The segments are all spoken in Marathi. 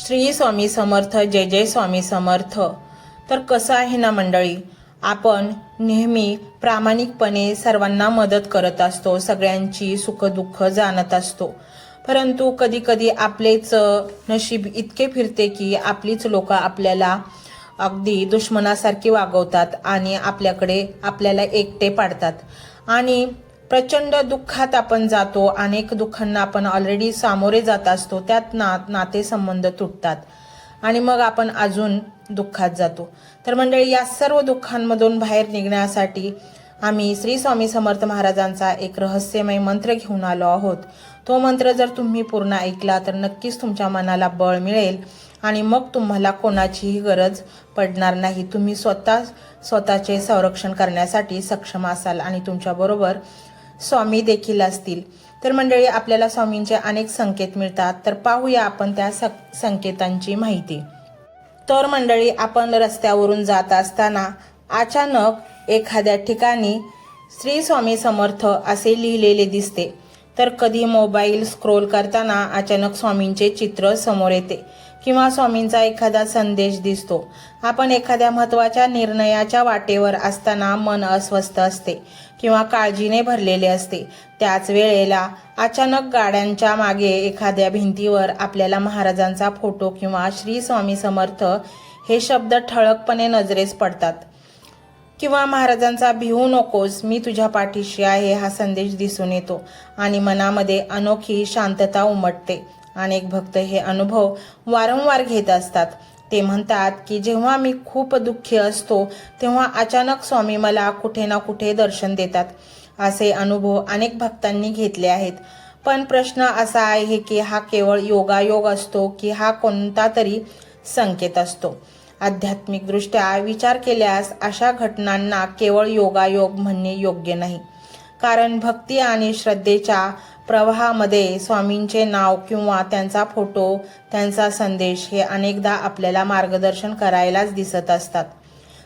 श्री स्वामी समर्थ. जय जय स्वामी समर्थ. तर कसं आहे ना मंडळी, आपण नेहमी प्रामाणिकपणे सर्वांना मदत करत असतो, सगळ्यांची सुखदुःख जाणत असतो. परंतु कधी कधी आपलेच नशीब इतके फिरते की आपलीच लोक आपल्याला अगदी दुश्मनासारखी वागवतात आणि आपल्याला एकटे पाडतात आणि प्रचंड दुःखात आपण जातो. अनेक दुःखांना आपण ऑलरेडी सामोरे जात असतो. त्यात नातेसंबंध तुटतात आणि मग आपण अजून दुःखात जातो. तर मंडळी, या सर्व दुःखांमधून बाहेर निघण्यासाठी आम्ही श्री स्वामी समर्थ महाराजांचा एक रहस्यमय मंत्र घेऊन आलो आहोत. तो मंत्र जर तुम्ही पूर्ण ऐकला तर नक्कीच तुमच्या मनाला बळ मिळेल आणि मग तुम्हाला कोणाचीही गरज पडणार नाही. तुम्ही स्वतःचे संरक्षण करण्यासाठी सक्षम असाल आणि तुमच्याबरोबर स्वामी देखील असतील. तर मंडळी, आपल्याला स्वामींचे अनेक संकेत मिळतात. तर पाहूया आपण त्या संकेतांची माहिती. तर मंडळी, आपण रस्त्यावरून जात असताना अचानक एखाद्या ठिकाणी श्री स्वामी समर्थ असे लिहिलेले दिसते. तर कधी मोबाईल स्क्रोल करताना अचानक स्वामींचे चित्र समोर येते किंवा स्वामींचा एखादा संदेश दिसतो. आपण एखाद्या महत्त्वाच्या निर्णयाच्या वाटेवर असताना मन अस्वस्थ असते किंवा काळजीने भरलेले असते. त्याच वेळेला अचानक गाड्यांच्या मागे एखाद्या भिंतीवर आपल्याला महाराजांचा फोटो किंवा श्री स्वामी समर्थ हे शब्द ठळकपणे नजरेस पडतात. किंवा महाराजांचा भिवू नकोस, मी तुझ्या पाठीशी आहे हा संदेश दिसून येतो आणि मनामध्ये अनोखी शांतता उमटते. अनेक भक्त हे अनुभव वारंवार घेत असतात. ते म्हणतात की जेव्हा मी खूप दुःखी असतो तेव्हा अचानक स्वामी मला कुठे ना कुठे दर्शन देतात. असे अनुभव अनेक भक्तांनी घेतले आहेत. पण प्रश्न असा आहे की हा केवळ योगायोग असतो की हा कोणता तरी संकेत असतो? आध्यात्मिकदृष्ट्या विचार केल्यास अशा घटनांना केवळ योगायोग म्हणणे योग्य नाही. कारण भक्ती आणि श्रद्धेच्या प्रवाहामध्ये स्वामींचे नाव किंवा त्यांचा फोटो, त्यांचा संदेश हे अनेकदा आपल्याला मार्गदर्शन करायलाच दिसत असतात.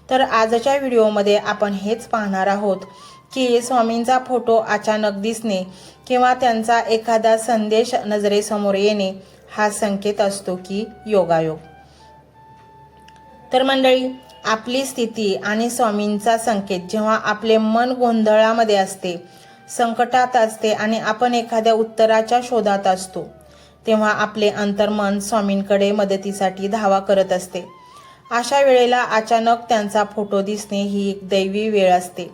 तर आजच्या व्हिडिओमध्ये आपण हेच पाहणार आहोत की स्वामींचा फोटो अचानक दिसणे किंवा त्यांचा एखादा संदेश नजरेसमोर येणे हा संकेत असतो की योगायोग. तर मंडळी, आपली स्थिती आणि स्वामींचा संकेत जेव्हा आपले मन गोंधळामध्ये असते, संकटात असते आणि आपण एखाद्या उत्तराच्या शोधात असतो, तेव्हा आपले अंतर्मन स्वामींकडे मदतीसाठी धावा करत असते. अशा वेळेला अचानक त्यांचा फोटो दिसणे ही एक दैवी वेळ असते.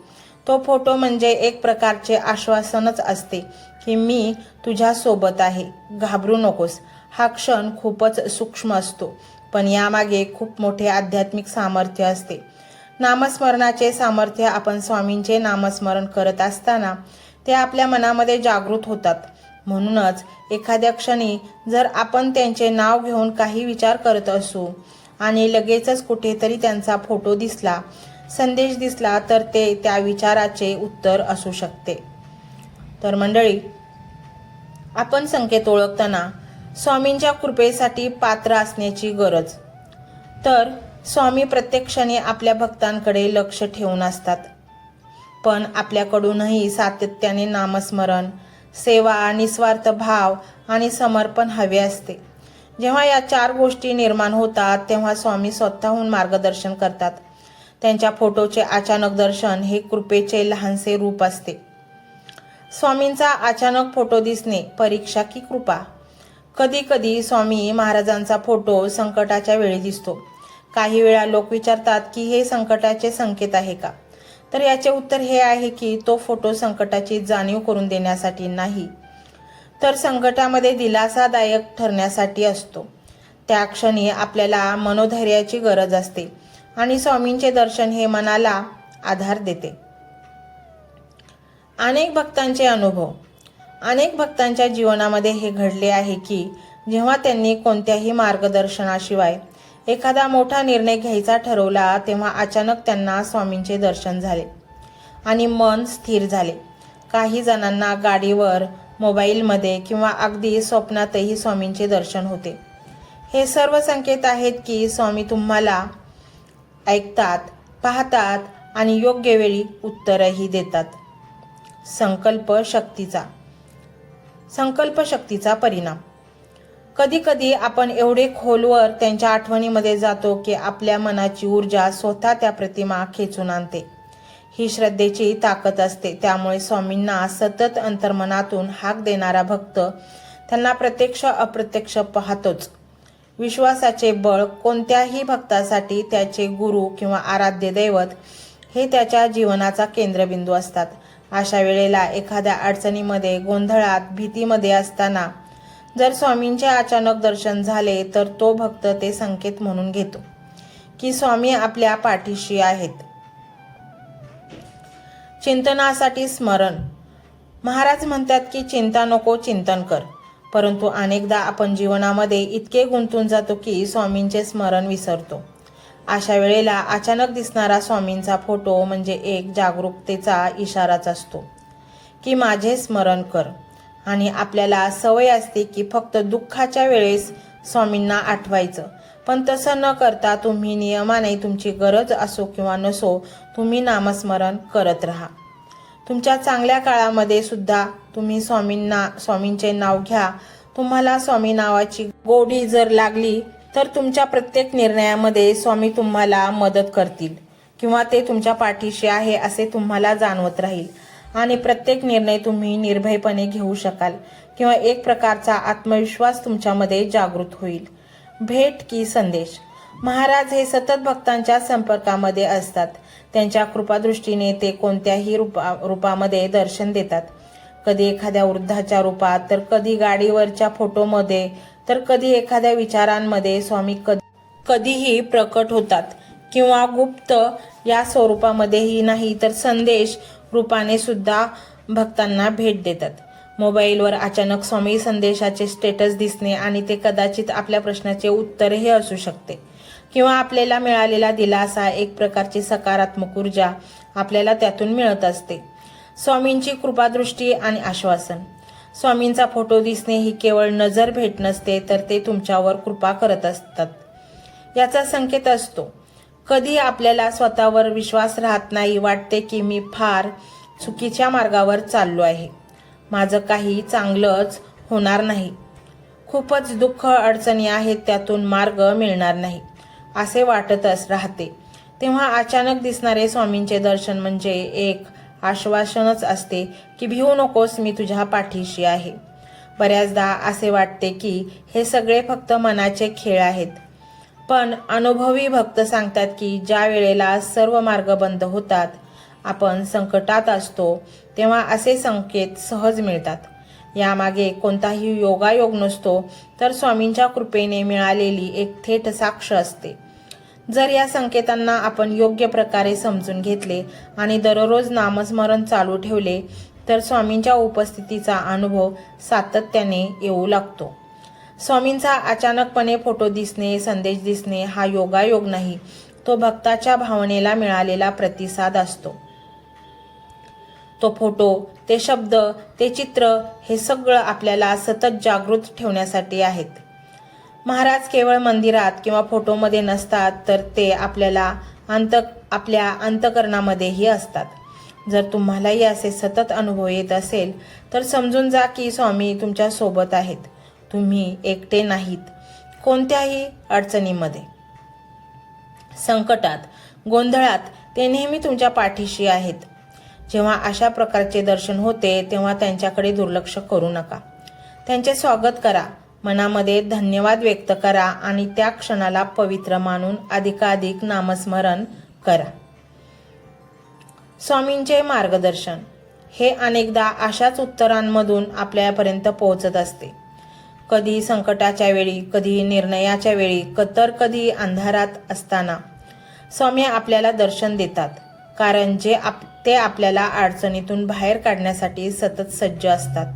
तो फोटो म्हणजे एक प्रकारचे आश्वासनच असते की मी तुझ्या सोबत आहे, घाबरू नकोस. हा क्षण खूपच सूक्ष्म असतो, पण यामागे खूप मोठे आध्यात्मिक सामर्थ्य असते. नामस्मरणाचे सामर्थ्य. आपण स्वामींचे नामस्मरण करत असताना ते आपल्या मनामध्ये जागृत होतात. म्हणूनच एखाद्या क्षणी जर आपण त्यांचे नाव घेऊन काही विचार करत असू आणि लगेचच कुठेतरी त्यांचा फोटो दिसला, संदेश दिसला, तर ते त्या विचाराचे उत्तर असू शकते. तर मंडळी, आपण संकेत ओळखताना स्वामींच्या कृपेसाठी पात्र असण्याची गरज. तर स्वामी प्रत्येक क्षणी आपल्या भक्तांकडे लक्ष ठेवून असतात. पण आपल्याकडूनही सातत्याने नामस्मरण, सेवा, निस्वार्थ भाव आणि समर्पण हवे असते. जेव्हा या 4 गोष्टी निर्माण होतात तेव्हा स्वामी स्वतःहून मार्गदर्शन करतात. त्यांच्या फोटोचे अचानक दर्शन हे कृपेचे लहानसे रूप असते. स्वामींचा अचानक फोटो दिसणे परीक्षा की कृपा? कधी कधी स्वामी महाराजांचा फोटो संकटाच्या वेळी दिसतो. काही वेळा लोक विचारतात की हे संकटाचे संकेत आहे का? तर याचे उत्तर हे आहे की तो फोटो संकटाची जाणीव करून देण्यासाठी नाही, तर संकटामध्ये दिलासादायक ठरण्यासाठी असतो. त्या क्षणी आपल्याला मनोधैर्याची गरज असते आणि स्वामींचे दर्शन हे मनाला आधार देते. अनेक भक्तांचे अनुभव. अनेक भक्तांच्या जीवनामध्ये हे घडले आहे की जेव्हा त्यांनी कोणत्याही मार्गदर्शनाशिवाय एखादा मोठा निर्णय घ्यायचा ठरवला तेव्हा अचानक त्यांना स्वामींचे दर्शन झाले आणि मन स्थिर झाले. काही जणांना गाडीवर, मोबाईलमध्ये किंवा अगदी स्वप्नातही स्वामींचे दर्शन होते. हे सर्व संकेत आहेत की स्वामी तुम्हाला ऐकतात, पाहतात आणि योग्य वेळी उत्तरही देतात. संकल्प शक्तीचा परिणाम. कधी कधी आपण एवढे खोलवर त्यांच्या आठवणीमध्ये जातो की आपल्या मनाची ऊर्जा स्वतः त्या प्रतिमा खेचून आणते. ही श्रद्धेची ताकद असते. त्यामुळे स्वामींना सतत अंतर्मनातून हाक देणारा भक्त त्यांना प्रत्यक्ष अप्रत्यक्ष पाहतोच. विश्वासाचे बळ कोणत्याही भक्तासाठी त्याचे गुरु किंवा आराध्य दैवत हे त्याच्या जीवनाचा केंद्रबिंदू असतात. अशा वेळेला एखाद्या अडचणीमध्ये, गोंधळात, भीतीमध्ये असताना जर स्वामींचे अचानक दर्शन झाले तर तो भक्त ते संकेत म्हणून घेतो की स्वामी आपल्या पाठीशी आहेत. चिंतनासाठी स्मरण. महाराज म्हणतात की चिंता नको, चिंतन कर. परंतु अनेकदा आपण जीवनामध्ये इतके गुंतून जातो की स्वामींचे स्मरण विसरतो. अशा वेळेला अचानक दिसणारा स्वामींचा फोटो म्हणजे एक जागरूकतेचा इशाराच असतो की माझे स्मरण कर. आणि आपल्याला सवय असते की फक्त दुःखाच्या वेळेस स्वामींना आठवायचं. पण तसं न करता तुम्ही नियमाने तुमची गरज असो किंवा नसो तुम्ही नामस्मरण करत राहा. तुमच्या चांगल्या काळामध्ये सुद्धा तुम्ही स्वामींचे नाव घ्या. तुम्हाला स्वामी नावाची गोडी जर लागली तर तुमच्या प्रत्येक निर्णयामध्ये स्वामी तुम्हाला मदत करतील किंवा ते तुमच्या पाठीशी आहे असे तुम्हाला जाणवत राहील आणि प्रत्येक निर्णय तुम्ही निर्भयपणे घेऊ शकाल किंवा एक प्रकारचा आत्मविश्वास तुमच्यामध्ये जागृत होईल. भेट की संदेश. महाराज हे सतत भक्तांच्या संपर्कामध्ये असतात. त्यांच्या कृपादृष्टीने ते कोणत्याही रूपामध्ये दर्शन देतात. कधी एखाद्या वृद्धाच्या रूपात, तर कधी गाडीवरच्या फोटोमध्ये, तर कधी एखाद्या विचारांमध्ये स्वामी कधीही प्रकट होतात किंवा गुप्त या स्वरूपामध्येही नाही तर संदेश रूपाने सुद्धा भक्तांना भेट देतात. मोबाईलवर अचानक स्वामी संदेशाचे स्टेटस दिसणे आणि ते कदाचित आपल्या प्रश्नाचे उत्तरही असू शकते किंवा आपल्याला मिळालेला दिलासा, एक प्रकारची सकारात्मक ऊर्जा आपल्याला त्यातून मिळत असते. स्वामींची कृपादृष्टी आणि आश्वासन. स्वामींचा फोटो दिसणे ही केवळ नजर भेट नसते तर ते तुमच्यावर कृपा करत असतात याचा संकेत असतो. कधी आपल्याला स्वतःवर विश्वास राहत नाही, वाटते की मी फार चुकीच्या मार्गावर चाललो आहे, माझं काही चांगलंच होणार नाही, खूपच दुःख अडचणी आहेत, त्यातून मार्ग मिळणार नाही असे वाटतच राहते. तेव्हा अचानक दिसणारे स्वामींचे दर्शन म्हणजे एक आश्वासनच असते की भिवू नकोस, मी तुझ्या पाठीशी आहे. बऱ्याचदा असे वाटते की हे सगळे फक्त मनाचे खेळ आहेत. पण अनुभवी भक्त सांगतात की ज्या वेळेला सर्व मार्ग बंद होतात, आपण संकटात असतो, तेव्हा असे संकेत सहज मिळतात. यामागे कोणताही योगायोग नसतो तर स्वामींच्या कृपेने मिळालेली एक थेट साक्ष असते. जर या संकेतांना आपण योग्य प्रकारे समजून घेतले आणि दररोज नामस्मरण चालू ठेवले तर स्वामींच्या उपस्थितीचा अनुभव सातत्याने येऊ लागतो. स्वामींचा अचानकपणे फोटो दिसणे, संदेश दिसणे हा योगायोग नाही, तो भक्ताच्या भावनेला मिळालेला प्रतिसाद असतो. तो फोटो, ते शब्द, ते चित्र हे सगळं आपल्याला सतत जागृत ठेवण्यासाठी आहेत. महाराज केवळ मंदिरात किंवा फोटोमध्ये नसतात तर ते आपल्या अंतकरणामध्येही असतात. जर तुम्हालाही असे सतत अनुभव येत असेल तर समजून जा की स्वामी तुमच्या सोबत आहेत. तुम्ही एकटे नाहीत. कोणत्याही अडचणीमध्ये, संकटात, गोंधळात ते नेहमी तुमच्या पाठीशी आहेत. जेव्हा अशा प्रकारचे दर्शन होते तेव्हा त्यांच्याकडे दुर्लक्ष करू नका. त्यांचे स्वागत करा, मनामध्ये धन्यवाद व्यक्त करा आणि त्या क्षणाला पवित्र मानून अधिकाधिक नामस्मरण करा. स्वामींचे मार्गदर्शन हे अनेकदा अशाच उत्तरांमधून आपल्यापर्यंत पोहोचत असते. कधी संकटाच्या वेळी, कधी निर्णयाच्या वेळी, तर कधी अंधारात असताना स्वामी आपल्याला दर्शन देतात, कारण ते आपल्याला अडचणीतून बाहेर काढण्यासाठी सतत सज्ज असतात.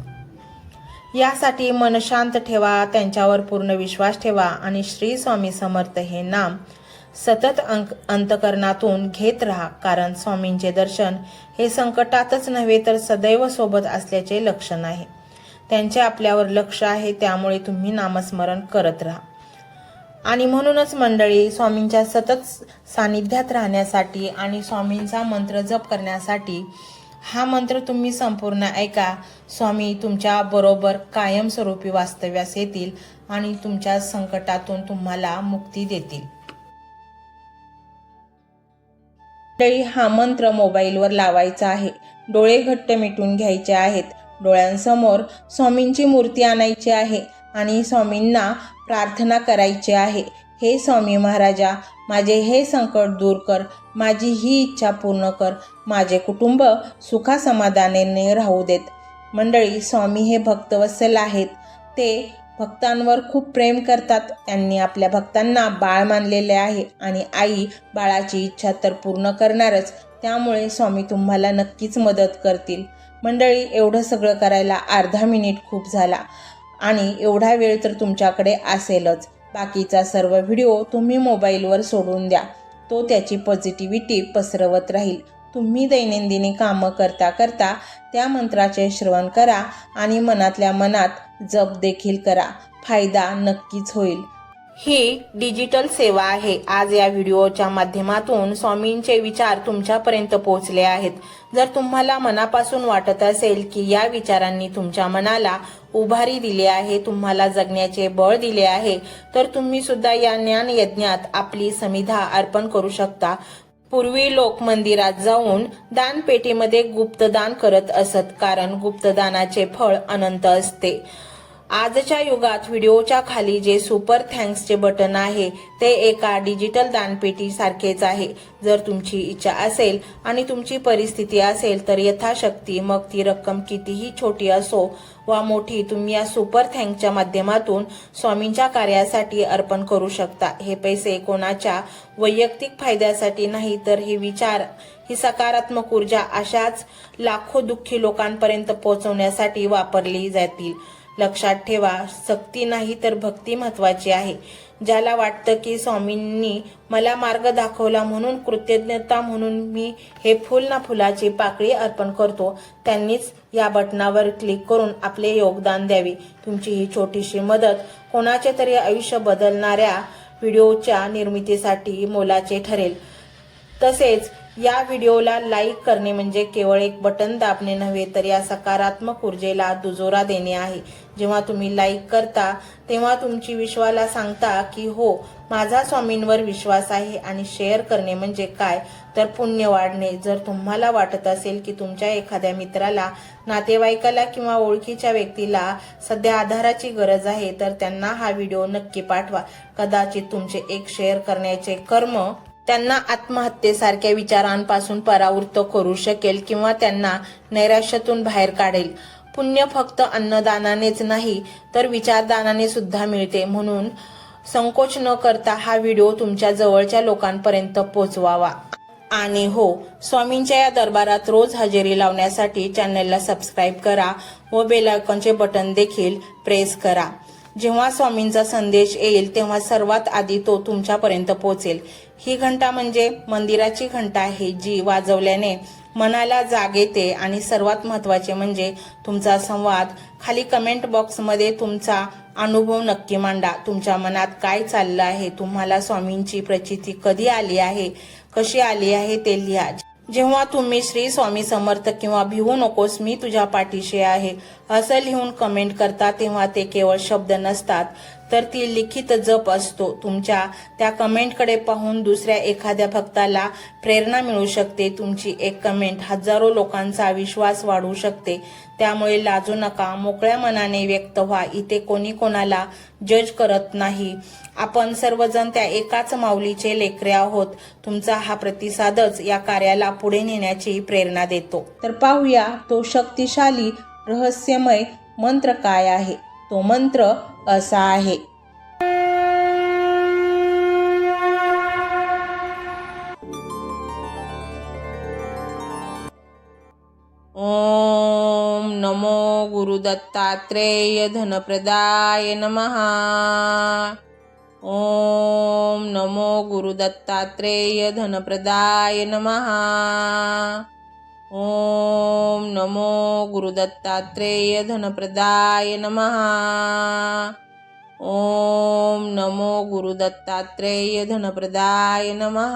यासाठी मन शांत ठेवा, त्यांच्यावर पूर्ण विश्वास ठेवा आणि श्री स्वामी समर्थ हे नाम सतत अंतकरणातून घेत राहा, कारण स्वामींचे दर्शन हे संकटातच नव्हे तर सदैव सोबत असल्याचे लक्षण आहे. त्यांचे आपल्यावर लक्ष आहे, त्यामुळे तुम्ही नामस्मरण करत राहा. आणि म्हणूनच मंडळी, स्वामींच्या सतत सानिध्यात राहण्यासाठी आणि स्वामींचा मंत्र जप करण्यासाठी हा मंत्र तुम्ही संपूर्ण ऐका. स्वामी तुमच्या बरोबर कायमस्वरूपी वास्तव्यास येतील आणि तुमच्या संकटातून तुम्हाला मुक्ती देतील. मंडळी, हा मंत्र मोबाईलवर लावायचा आहे. डोळे घट्ट मिटून घ्यायचे आहेत. डोळ्यांसमोर स्वामींची मूर्ती आणायची आहे आणि स्वामींना प्रार्थना करायची आहे. हे स्वामी महाराजा, माझे हे संकट दूर कर, माझी ही इच्छा पूर्ण कर, माझे कुटुंब सुखासमाधानाने राहू देत. मंडळी, स्वामी हे भक्तवत्सल आहेत. ते भक्तांवर खूप प्रेम करतात. त्यांनी आपल्या भक्तांना बाळ मानलेले आहे आणि आई बाळाची इच्छा तर पूर्ण करणारच. त्यामुळे स्वामी तुम्हाला नक्कीच मदत करतील. मंडळी, एवढं सगळं करायला अर्धा मिनिट खूप झाला आणि एवढा वेळ तर तुमच्याकडे असेलच. बाकीचा सर्व व्हिडिओ तुम्ही मोबाईलवर सोडून द्या. तो त्याची पॉझिटिव्हिटी पसरवत राहील. तुम्ही दैनंदिनी कामं करता करता त्या मंत्राचे श्रवण करा आणि मनातल्या मनात जप देखील करा. फायदा नक्कीच होईल. ही डिजिटल सेवा आहे. आज या व्हिडिओच्या माध्यमातून स्वामींचे विचार तुमच्यापर्यंत पोहोचले आहेत. जर तुम्हाला मनापासून वाटत असेल की या विचारांनी तुमच्या मनाला उभारी दिली आहे, तुम्हाला जगण्याचे बळ दिले आहे, तर तुम्ही सुद्धा या ज्ञान यज्ञात आपली समिधा अर्पण करू शकता. पूर्वी लोक मंदिरात जाऊन दानपेटीमध्ये गुप्तदान करत असत, कारण गुप्तदानाचे फळ अनंत असते. आजच्या युगात व्हिडिओच्या खाली जे सुपर थँक्सचे बटन आहे ते एका डिजिटल दानपेटी सारखेच आहे. जर तुमची इच्छा असेल आणि तुमची परिस्थिती असेल तर यथाशक्ती, मग ती रक्कम कितीही छोटी असो वा मोठी, तुम्ही या सुपर थँक्सच्या माध्यमातून स्वामींच्या कार्यासाठी अर्पण करू शकता. हे पैसे कोणाच्या वैयक्तिक फायद्यासाठी नाही, तर हे विचार, ही सकारात्मक ऊर्जा अशाच लाखो दुःखी लोकांपर्यंत पोहोचवण्यासाठी वापरली जातील. लक्षात ठेवा, सक्ती नाही तर भक्ती महत्वाची आहे. ज्याला वाटतं की स्वामींनी मला मार्ग दाखवला म्हणून कृतज्ञता म्हणून मी हे फुल ना फुलाची पाकळी अर्पण करतो, त्यांनीच या बटनावर क्लिक करून आपले योगदान द्यावे. तुमची ही छोटीशी मदत कोणाचे तरी आयुष्य बदलणाऱ्या व्हिडिओच्या निर्मितीसाठी मोलाचे ठरेल. तसेच या व्हिडिओला लाईक करणे म्हणजे केवळ एक बटन दाबणे नव्हे, तर या सकारात्मक ऊर्जेला दुजोरा देणे आहे. जेव्हा तुम्ही लाईक करता तेव्हा तुमची विश्वाला सांगता की हो, माझा स्वामींवर विश्वास आहे. आणि शेअर करणे म्हणजे काय, तर पुण्य वाढणे. जर तुम्हाला वाटत असेल की तुमच्या एखाद्या मित्राला, नातेवाईकाला किंवा ओळखीच्या व्यक्तीला सध्या आधाराची गरज आहे, तर त्यांना हा व्हिडिओ नक्की पाठवा. कदाचित तुमचे एक शेअर करण्याचे कर्म त्यांना आत्महत्येसारख्या विचारांपासून परावृत्त करू शकेल किंवा त्यांना नैराश्यातून बाहेर काढेल. पुण्य फक्त अन्नदानानेच नाही तर विचारदानाने सुद्धा मिळते. म्हणून संकोच न करता हा व्हिडिओ तुमच्या जवळच्या लोकांपर्यंत पोहोचवावा. आणि हो, स्वामींच्या या दरबारात रोज हजेरी लावण्यासाठी चॅनलला सबस्क्राईब करा व बेल आयकॉनचे बटन देखील प्रेस करा. जेव्हा स्वामींचा संदेश येईल तेव्हा सर्वात आधी तो तुमच्यापर्यंत पोहोचेल. ही घंटा म्हणजे मंदिराची घंटा आहे, जी वाजवल्याने मनाला जाग येते. आणि सर्वात महत्त्वाचे म्हणजे तुमचा संवाद. खाली कमेंट बॉक्समध्ये तुमचा अनुभव नक्की मांडा. तुमच्या मनात काय चाललं आहे, तुम्हाला स्वामींची प्रचिती कधी आली आहे, कशी आली आहे ते लिहा. जेव्हा तुम्ही श्री स्वामी समर्थ किंवा भिवू नकोस मी तुझ्या पाठीशी आहे असं लिहून कमेंट करता, तेव्हा ते केवळ शब्द नसतात, तर ती लिखित जप असतो. तुमच्या त्या कमेंटकडे पाहून दुसऱ्या एखाद्या भक्ताला प्रेरणा मिळू शकते. तुमची एक कमेंट हजारो लोकांचा विश्वास वाढवू शकते. त्यामुळे लाजू नका, मोकळ्या मनाने व्यक्त व्हा. इथे कोणी कोणाला जज करत नाही. आपण सर्वजण त्या एकाच माऊलीचे लेकरे आहोत. तुमचा हा प्रतिसादच या कार्याला पुढे नेण्याची प्रेरणा देतो. तर पाहूया तो शक्तिशाली रहस्यमय मंत्र काय आहे. तो मंत्र असा आहे. ओम नमो गुरुदत्तात्रेय धनप्रदाय नमः. ओम नमो गुरुदत्तात्रेय धनप्रदाय नमः. ओम नमो गुरुदत्तात्रेय धनप्रदाय नमः. ओम नमो गुरुदत्तात्रेय धनप्रदाय नमः.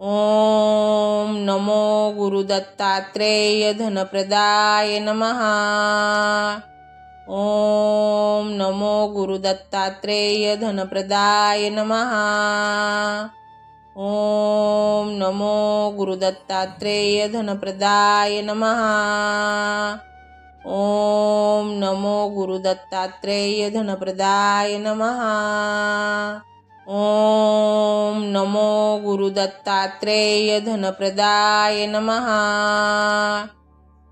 ओम नमो गुरुदत्तात्रेय धनप्रदाय नमः. ओम नमो गुरुदत्तात्रेय धनप्रदाय नमः. ओम नमो गुरुदत्तात्रेय धनप्रदाय नमः. ओम नमो गुरुदत्तात्रेय धनप्रदाय नमः. ओम नमो गुरुदत्तात्रेय धनप्रदाय नमः.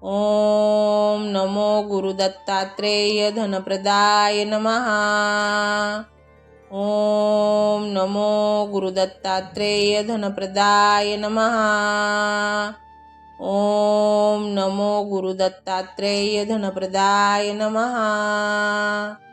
ओम नमो गुरुदत्तात्रेय धनप्रदाय नमः. ओम नमो गुरुदत्तात्रेय धनप्रदाय नमः. ओम नमो गुरुदत्तात्रेय धनप्रदाय नमः.